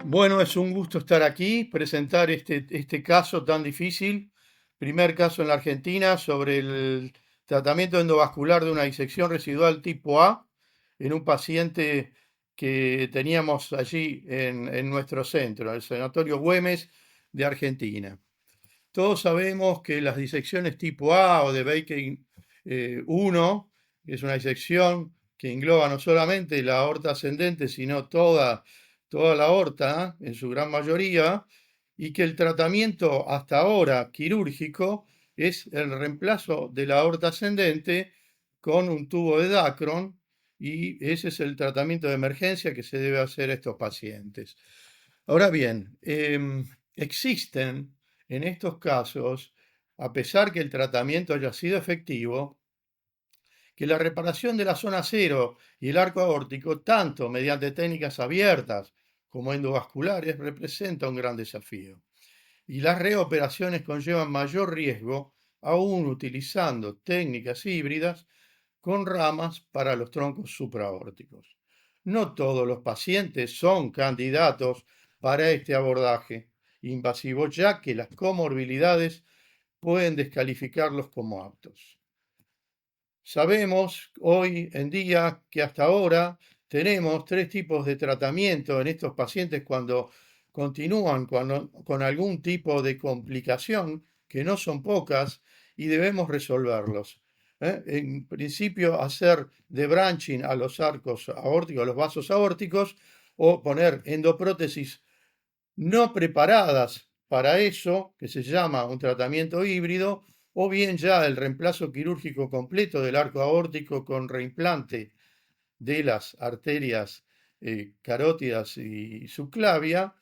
Bueno, es un gusto estar aquí, presentar este caso tan difícil, primer caso en la Argentina sobre el tratamiento endovascular de una disección residual tipo A en un paciente que teníamos allí en nuestro centro, el Sanatorio Güemes de Argentina. Todos sabemos que las disecciones tipo A o de Baker 1, que es una disección que engloba no solamente la aorta ascendente, sino toda la aorta, en su gran mayoría, y que el tratamiento hasta ahora quirúrgico es el reemplazo de la aorta ascendente con un tubo de Dacron, y ese es el tratamiento de emergencia que se debe hacer a estos pacientes. Ahora bien, existen en estos casos, a pesar que el tratamiento haya sido efectivo, que la reparación de la zona cero y el arco aórtico, tanto mediante técnicas abiertas como endovasculares, representa un gran desafío. Y las reoperaciones conllevan mayor riesgo, aún utilizando técnicas híbridas con ramas para los troncos supraórticos. No todos los pacientes son candidatos para este abordaje invasivo, ya que las comorbilidades pueden descalificarlos como aptos. Sabemos hoy en día que hasta ahora tenemos tres tipos de tratamiento en estos pacientes cuando continúan con algún tipo de complicación, que no son pocas, y debemos resolverlos. En principio, hacer debranching a los arcos aórticos, a los vasos aórticos, o poner endoprótesis no preparadas para eso, que se llama un tratamiento híbrido, o bien ya el reemplazo quirúrgico completo del arco aórtico con reimplante de las arterias carótidas y subclavia,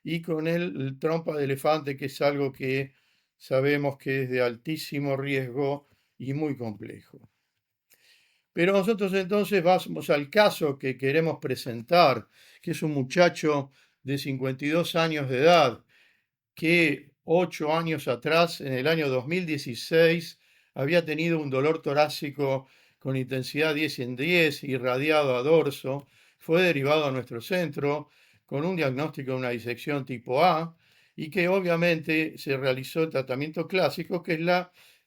y con el trompa de elefante, que es algo que sabemos que es de altísimo riesgo y muy complejo. Pero nosotros entonces vamos al caso que queremos presentar, que es un muchacho de 52 años de edad, que 8 años atrás, en el año 2016, había tenido un dolor torácico con intensidad 10 en 10, irradiado a dorso. Fue derivado a nuestro centro con un diagnóstico de una disección tipo A, y que obviamente se realizó el tratamiento clásico, que es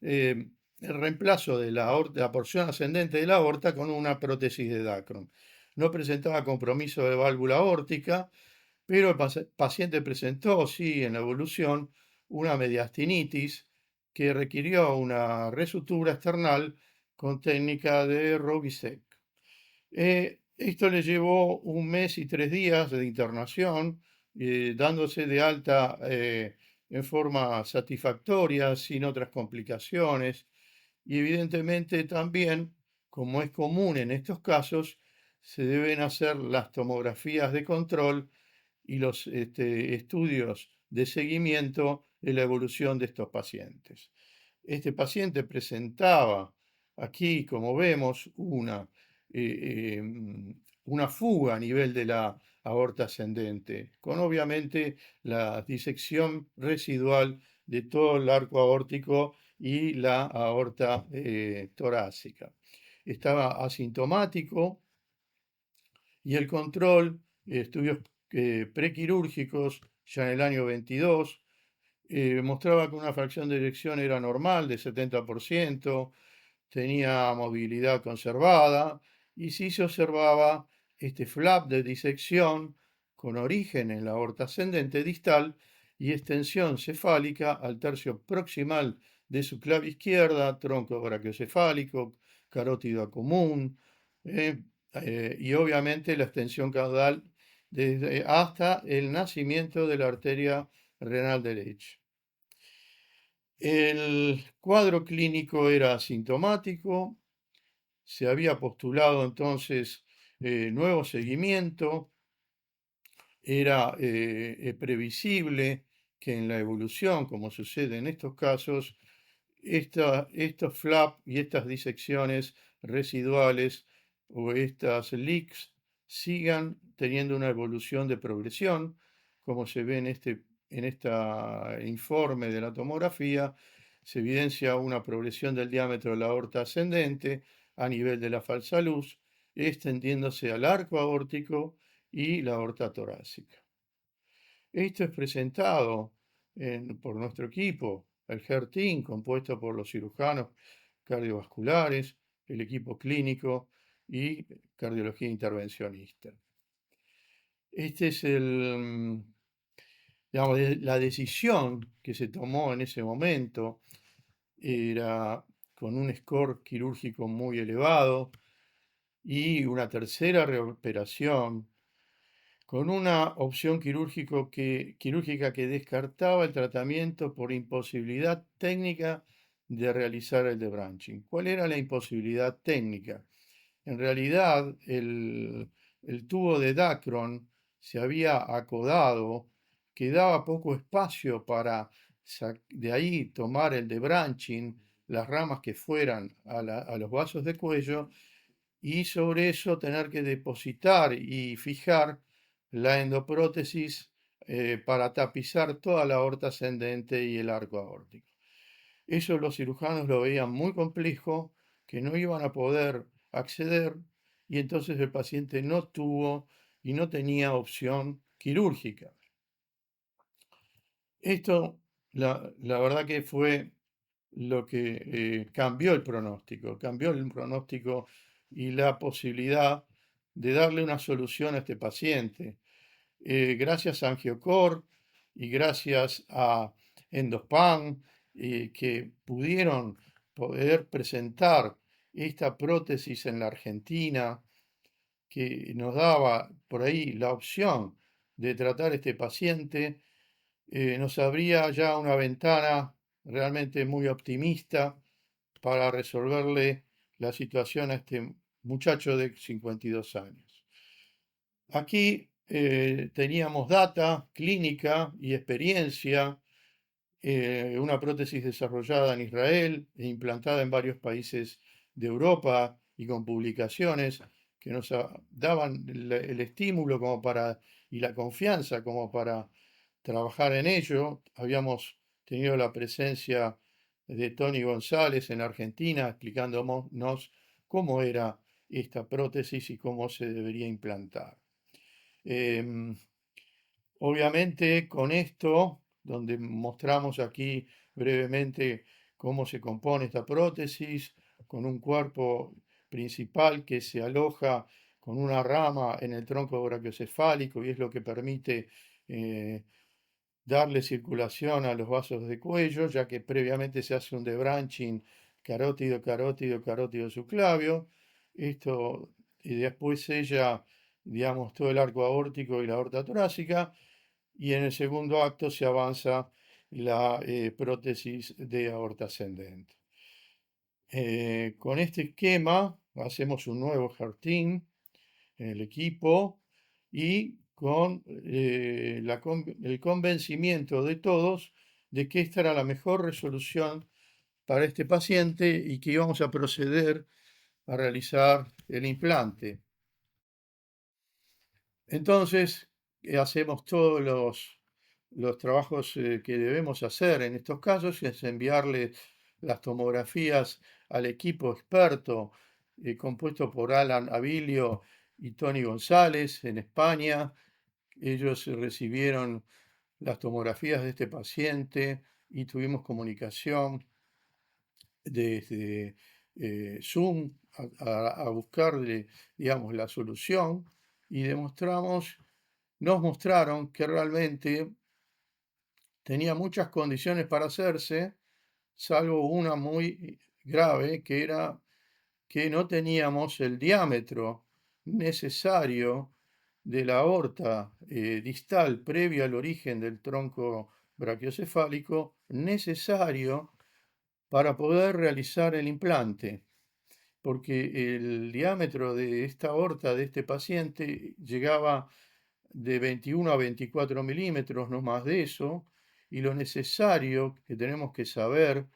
el reemplazo de la porción ascendente de la aorta con una prótesis de Dacron. No presentaba compromiso de válvula aórtica, pero el paciente presentó, sí, en la evolución, una mediastinitis que requirió una resutura external con técnica de Rogisec. Esto le llevó 1 mes y 3 días de internación, dándose de alta en forma satisfactoria, sin otras complicaciones, y evidentemente también, como es común en estos casos, se deben hacer las tomografías de control y los estudios de seguimiento de la evolución de estos pacientes. Este paciente presentaba aquí, como vemos, una fuga a nivel de la aorta ascendente, con obviamente la disección residual de todo el arco aórtico y la aorta torácica. Estaba asintomático, y el control, estudios prequirúrgicos ya en el año 22, mostraba que una fracción de eyección era normal, de 70%, tenía movilidad conservada, y sí se observaba este flap de disección con origen en la aorta ascendente distal y extensión cefálica al tercio proximal de su clave izquierda, tronco brachiocefálico, carótida común, eh, y obviamente la extensión caudal desde hasta el nacimiento de la arteria renal derecha. El cuadro clínico era asintomático, se había postulado entonces nuevo seguimiento, era previsible que en la evolución, como sucede en estos casos, estos flap y estas disecciones residuales o estas leaks sigan teniendo una evolución de progresión, como se ve en este informe de la tomografía. Se evidencia una progresión del diámetro de la aorta ascendente a nivel de la falsa luz, extendiéndose al arco aórtico y la aorta torácica. Esto es presentado por nuestro equipo, el HER Team, compuesto por los cirujanos cardiovasculares, el equipo clínico y cardiología intervencionista. Este es digamos, la decisión que se tomó en ese momento era con un score quirúrgico muy elevado y una tercera reoperación con una opción quirúrgica que descartaba el tratamiento por imposibilidad técnica de realizar el debranching. ¿Cuál era la imposibilidad técnica? En realidad, el tubo de Dacron se había acodado, quedaba poco espacio para de ahí tomar el debranching, las ramas que fueran a los vasos de cuello, y sobre eso tener que depositar y fijar la endoprótesis para tapizar toda la aorta ascendente y el arco aórtico. Eso los cirujanos lo veían muy complejo, que no iban a poder acceder, y entonces el paciente no tuvo y no tenía opción quirúrgica. Esto, la verdad que fue lo que cambió el pronóstico y la posibilidad de darle una solución a este paciente. Gracias a Angiocor y gracias a Endospan, que pudieron poder presentar esta prótesis en la Argentina, que nos daba por ahí la opción de tratar a este paciente, nos abría ya una ventana realmente muy optimista para resolverle la situación a este muchacho de 52 años. Aquí teníamos data clínica y experiencia, una prótesis desarrollada en Israel e implantada en varios países de Europa y con publicaciones que nos daban el estímulo como para, y la confianza como para trabajar en ello. Habíamos tenido la presencia de Tony González en Argentina explicándonos cómo era esta prótesis y cómo se debería implantar. Em, Obviamente con esto, donde mostramos aquí brevemente cómo se compone esta prótesis, con un cuerpo principal que se aloja con una rama en el tronco brachiocefálico y es lo que permite eh, darle circulación a los vasos de cuello, ya que previamente se hace un debranching carótido, carótido, carótido subclavio. Esto, y después ella, digamos, todo el arco aórtico y la aorta torácica, y en el segundo acto se avanza la prótesis de aorta ascendente. Con este esquema hacemos un nuevo HERTIN en el equipo y con el convencimiento de todos de que esta era la mejor resolución para este paciente y que íbamos a proceder a realizar el implante. Entonces, hacemos todos los trabajos que debemos hacer en estos casos, y es enviarle las tomografías al equipo experto compuesto por Alan Abilio y Tony González en España. Ellos recibieron las tomografías de este paciente y tuvimos comunicación desde Zoom a buscarle, digamos, la solución y nos mostraron que realmente tenía muchas condiciones para hacerse, salvo una muy grave, que era que no teníamos el diámetro necesario de la aorta distal previo al origen del tronco brachiocefálico, necesario para poder realizar el implante, porque el diámetro de esta aorta de este paciente llegaba de 21 a 24 milímetros, no más de eso, y lo necesario que tenemos que saber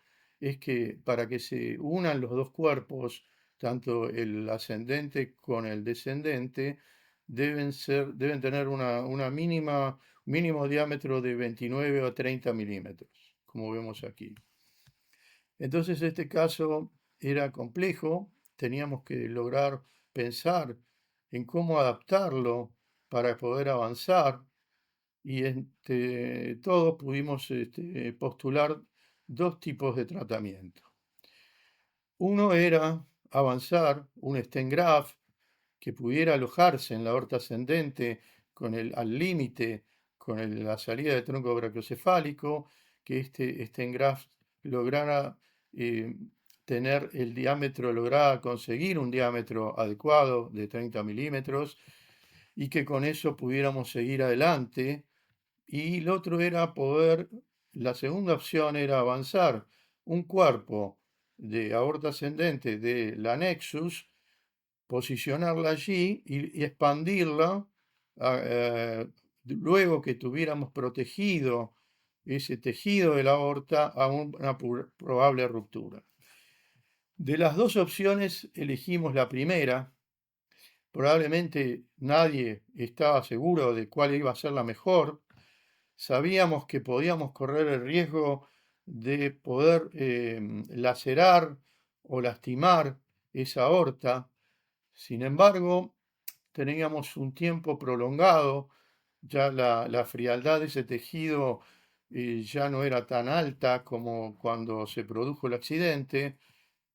es que para que se unan los dos cuerpos, tanto el ascendente con el descendente, deben tener una mínimo diámetro de 29 a 30 milímetros, como vemos aquí. Entonces este caso era complejo, teníamos que lograr pensar en cómo adaptarlo para poder avanzar y entre todos pudimos postular dos tipos de tratamiento. Uno era avanzar un stent graft que pudiera alojarse en la aorta ascendente al límite con la salida del tronco brachiocefálico, que este stent graft lograra eh, tener el diámetro, lograra conseguir un diámetro adecuado de 30 milímetros y que con eso pudiéramos seguir adelante. Y el otro era la segunda opción era avanzar un cuerpo de aorta ascendente de la Nexus, posicionarla allí y expandirla luego que tuviéramos protegido ese tejido de la aorta a una probable ruptura. De las dos opciones elegimos la primera. Probablemente nadie estaba seguro de cuál iba a ser la mejor. Sabíamos que podíamos correr el riesgo de poder lacerar o lastimar esa aorta. Sin embargo, teníamos un tiempo prolongado, ya la frialdad de ese tejido ya no era tan alta como cuando se produjo el accidente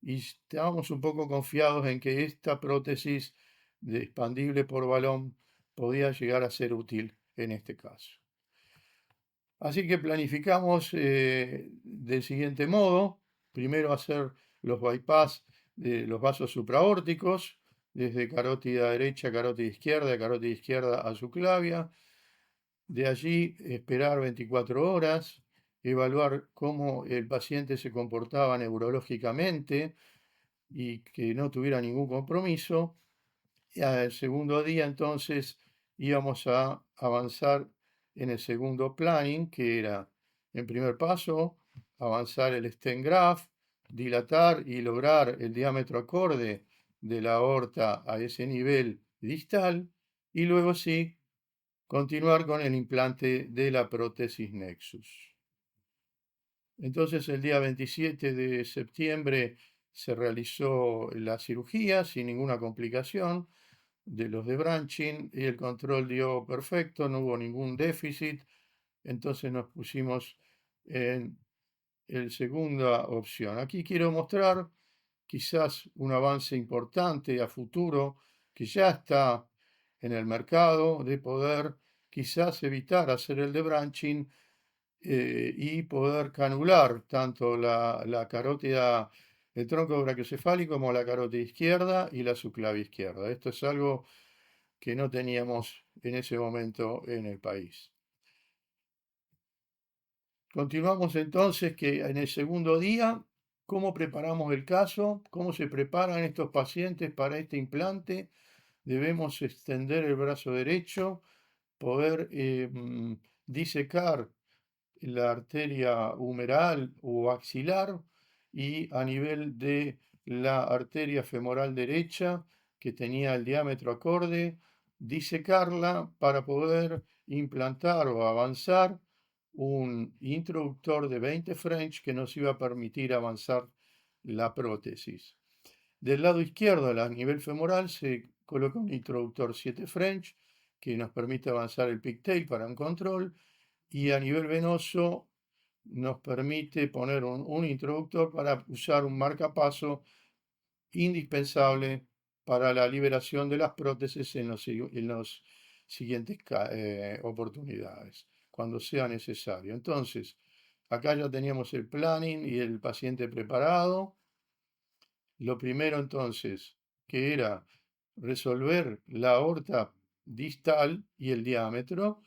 y estábamos un poco confiados en que esta prótesis de expandible por balón podía llegar a ser útil en este caso. Así que planificamos del siguiente modo: primero hacer los bypass de los vasos supraórticos, desde carótida derecha, carótida izquierda a subclavia. De allí esperar 24 horas, evaluar cómo el paciente se comportaba neurológicamente y que no tuviera ningún compromiso. Y al segundo día entonces íbamos a avanzar en el segundo planning, que era, en primer paso, avanzar el stent graft, dilatar y lograr el diámetro acorde de la aorta a ese nivel distal, y luego sí, continuar con el implante de la prótesis Nexus. Entonces el día 27 de septiembre se realizó la cirugía sin ninguna complicación de los de branching y el control dio perfecto, no hubo ningún déficit. Entonces nos pusimos en la segunda opción. Aquí quiero mostrar quizás un avance importante a futuro que ya está en el mercado, de poder quizás evitar hacer el de branching y poder canular tanto la carótida, el tronco brachiocefálico, como la carótida izquierda y la subclavia izquierda. Esto es algo que no teníamos en ese momento en el país. Continuamos entonces que en el segundo día, cómo preparamos el caso, cómo se preparan estos pacientes para este implante. Debemos extender el brazo derecho, poder disecar la arteria humeral o axilar y a nivel de la arteria femoral derecha, que tenía el diámetro acorde, disecarla para poder implantar o avanzar un introductor de 20 French que nos iba a permitir avanzar la prótesis. Del lado izquierdo, a nivel femoral, se coloca un introductor 7 French que nos permite avanzar el pigtail para un control, y a nivel venoso nos permite poner un introductor para usar un marcapaso indispensable para la liberación de las prótesis en los siguientes oportunidades, cuando sea necesario. Entonces, acá ya teníamos el planning y el paciente preparado. Lo primero entonces, que era resolver la aorta distal y el diámetro,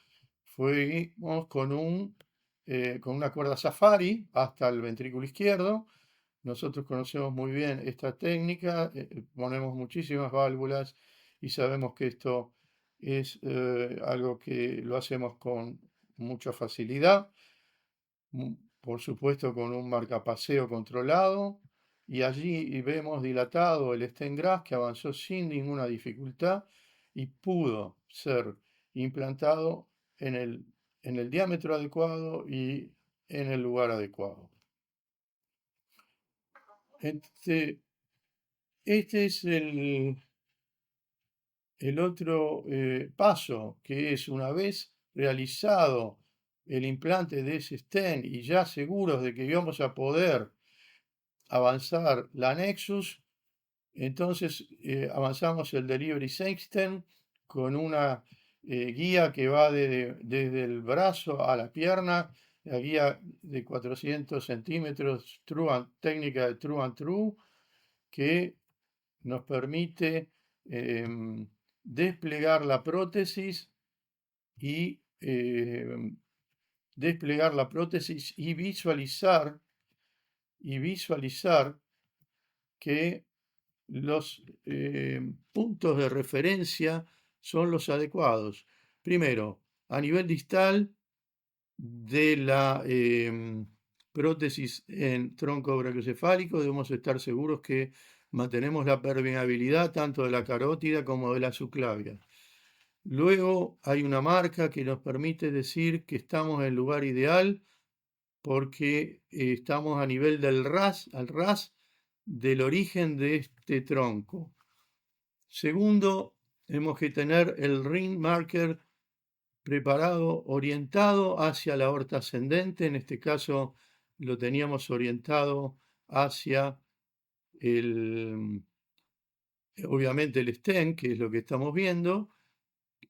fuimos con una cuerda safari hasta el ventrículo izquierdo. Nosotros conocemos muy bien esta técnica, ponemos muchísimas válvulas y sabemos que esto es algo que lo hacemos con mucha facilidad, por supuesto con un marcapaseo controlado, y allí vemos dilatado el stent graft, que avanzó sin ninguna dificultad y pudo ser implantado en el diámetro adecuado y en el lugar adecuado. Este es el otro paso, que es, una vez realizado el implante de ese stent y ya seguros de que íbamos a poder avanzar la Nexus, entonces avanzamos el Delivery System con una guía que va desde el brazo a la pierna, la guía de 400 centímetros técnica de True and True, que nos permite desplegar la prótesis y visualizar que los puntos de referencia son los adecuados. Primero, a nivel distal de la prótesis en tronco brachiocefálico, debemos estar seguros que mantenemos la permeabilidad tanto de la carótida como de la subclavia. Luego hay una marca que nos permite decir que estamos en el lugar ideal porque estamos a nivel del al ras del origen de este tronco. Segundo, tenemos que tener el ring marker preparado, orientado hacia la aorta ascendente. En este caso lo teníamos orientado hacia obviamente el stent, que es lo que estamos viendo,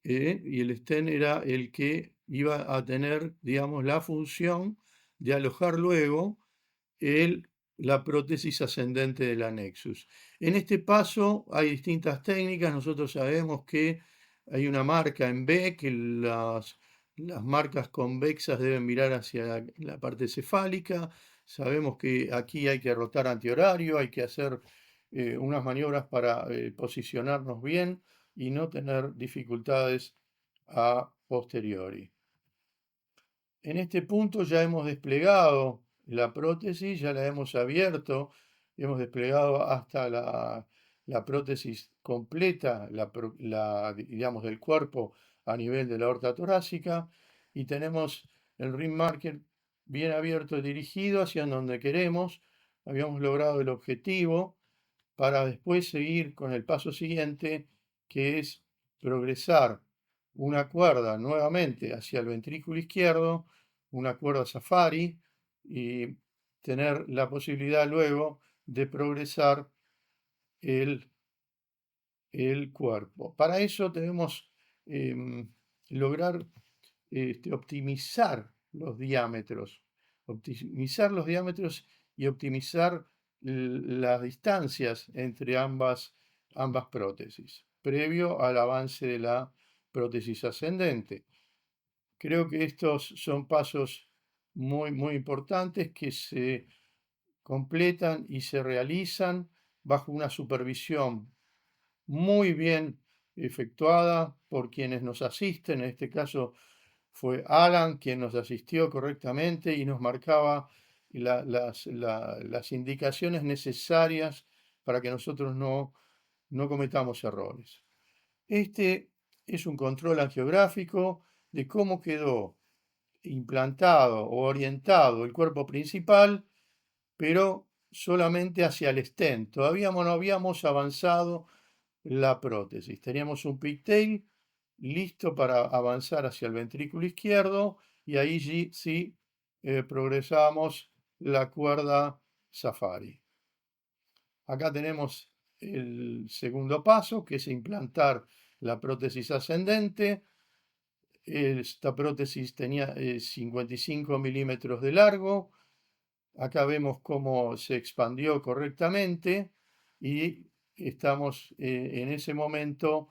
y el stent era el que iba a tener, digamos, la función de alojar luego la prótesis ascendente de la Nexus. En este paso hay distintas técnicas. Nosotros sabemos que hay una marca en B, que las marcas convexas deben mirar hacia la parte cefálica. Sabemos que aquí hay que rotar antihorario, hay que hacer unas maniobras para posicionarnos bien y no tener dificultades a posteriori. En este punto ya hemos desplegado la prótesis, ya la hemos abierto, hemos desplegado hasta la prótesis completa, digamos, del cuerpo a nivel de la aorta torácica, y tenemos el ring marker bien abierto y dirigido hacia donde queremos. Habíamos logrado el objetivo para después seguir con el paso siguiente, que es progresar una cuerda nuevamente hacia el ventrículo izquierdo, una cuerda safari, y tener la posibilidad luego de progresar el, el cuerpo. Para eso debemos lograr optimizar los diámetros, y optimizar las distancias entre ambas prótesis, previo al avance de la prótesis ascendente. Creo que estos son pasos muy importantes que se completan y se realizan bajo una supervisión muy bien efectuada por quienes nos asisten. En este caso fue Alan quien nos asistió correctamente y nos marcaba las indicaciones necesarias para que nosotros no cometamos errores. Este es un control angiográfico de cómo quedó implantado o orientado el cuerpo principal, pero solamente hacia el stent. Todavía no habíamos avanzado la prótesis. Teníamos un pigtail listo para avanzar hacia el ventrículo izquierdo y ahí sí progresamos la cuerda safari. Acá tenemos el segundo paso, que es implantar la prótesis ascendente. Esta prótesis tenía 55 milímetros de largo. Acá vemos cómo se expandió correctamente y estamos en ese momento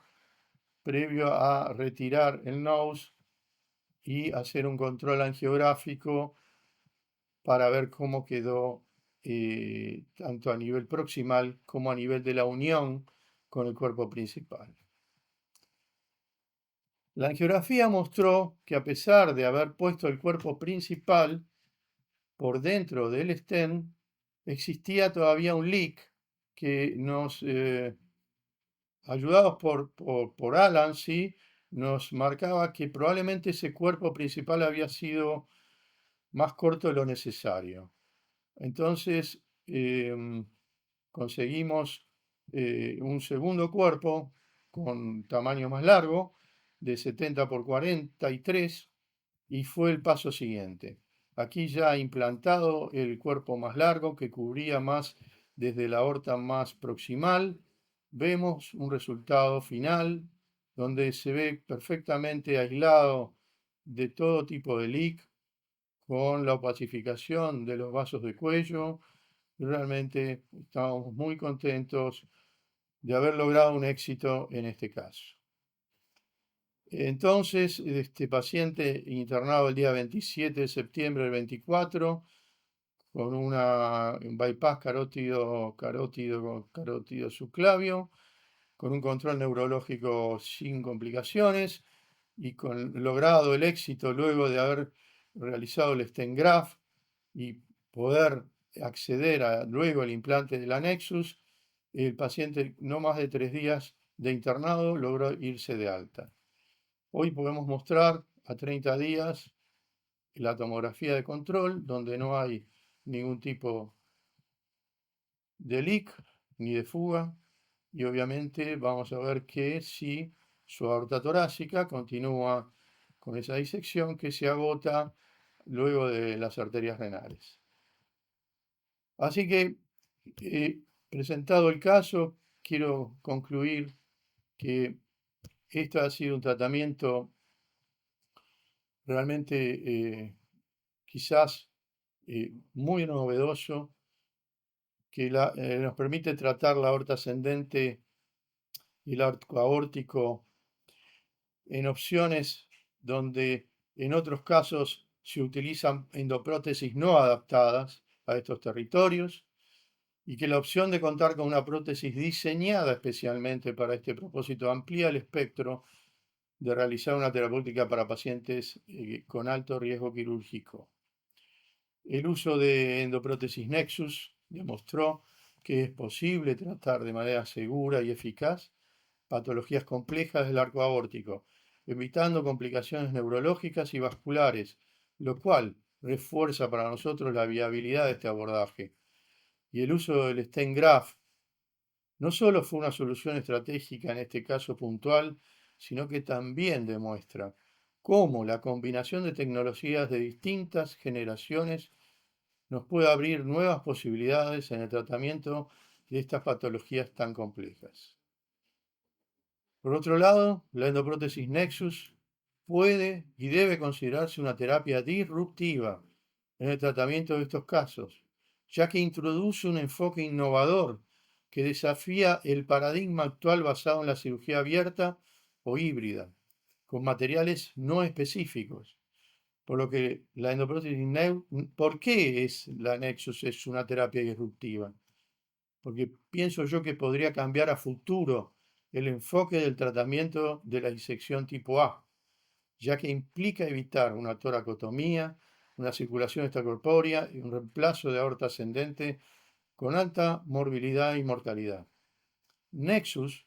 previo a retirar el nose y hacer un control angiográfico para ver cómo quedó tanto a nivel proximal como a nivel de la unión con el cuerpo principal. La angiografía mostró que a pesar de haber puesto el cuerpo principal por dentro del stent, existía todavía un leak que nos, ayudados por Alan, ¿sí?, nos marcaba que probablemente ese cuerpo principal había sido más corto de lo necesario. Entonces conseguimos un segundo cuerpo con tamaño más largo, de 70 por 43 y fue el paso siguiente. Aquí ya implantado el cuerpo más largo que cubría más desde la aorta más proximal, vemos un resultado final donde se ve perfectamente aislado de todo tipo de leak, con la opacificación de los vasos de cuello. Realmente estamos muy contentos de haber logrado un éxito en este caso. Entonces, este paciente internado el día 27 de septiembre del 24 con un bypass carótido subclavio, con un control neurológico sin complicaciones y con logrado el éxito luego de haber realizado el stent graft y poder acceder luego al implante de la Nexus. El paciente, no más de 3 días de internado, logró irse de alta. Hoy podemos mostrar a 30 días la tomografía de control, donde no hay ningún tipo de leak ni de fuga, y obviamente vamos a ver que si su aorta torácica continúa con esa disección que se agota luego de las arterias renales. Así que, presentado el caso, quiero concluir que este ha sido un tratamiento realmente quizás muy novedoso, que nos permite tratar la aorta ascendente y el arco aórtico en opciones donde en otros casos se utilizan endoprótesis no adaptadas a estos territorios, y que la opción de contar con una prótesis diseñada especialmente para este propósito amplía el espectro de realizar una terapéutica para pacientes con alto riesgo quirúrgico. El uso de endoprótesis Nexus demostró que es posible tratar de manera segura y eficaz patologías complejas del arco aórtico, evitando complicaciones neurológicas y vasculares, lo cual refuerza para nosotros la viabilidad de este abordaje. Y el uso del stent graft no solo fue una solución estratégica en este caso puntual, sino que también demuestra cómo la combinación de tecnologías de distintas generaciones nos puede abrir nuevas posibilidades en el tratamiento de estas patologías tan complejas. Por otro lado, la endoprótesis Nexus puede y debe considerarse una terapia disruptiva en el tratamiento de estos casos, ya que introduce un enfoque innovador que desafía el paradigma actual basado en la cirugía abierta o híbrida, con materiales no específicos. Por lo que la endoprótesis ¿por qué la Nexus es una terapia disruptiva? Porque pienso yo que podría cambiar a futuro el enfoque del tratamiento de la disección tipo A, ya que implica evitar una toracotomía, una circulación extracorpórea y un reemplazo de aorta ascendente con alta morbilidad y mortalidad. Nexus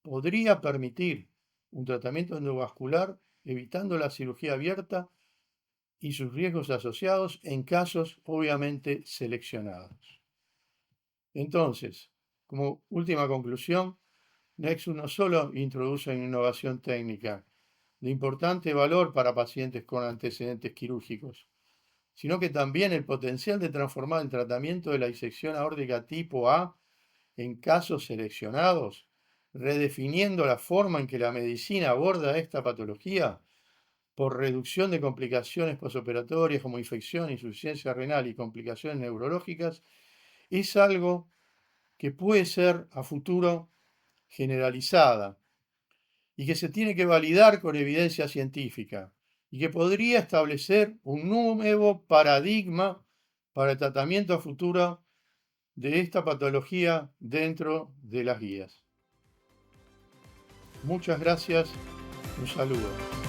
podría permitir un tratamiento endovascular evitando la cirugía abierta y sus riesgos asociados en casos obviamente seleccionados. Entonces, como última conclusión, Nexus no solo introduce una innovación técnica de importante valor para pacientes con antecedentes quirúrgicos, sino que también el potencial de transformar el tratamiento de la disección aórtica tipo A en casos seleccionados, redefiniendo la forma en que la medicina aborda esta patología por reducción de complicaciones posoperatorias como infección, insuficiencia renal y complicaciones neurológicas, es algo que puede ser a futuro generalizada y que se tiene que validar con evidencia científica y que podría establecer un nuevo paradigma para el tratamiento a futuro de esta patología dentro de las guías. Muchas gracias, un saludo.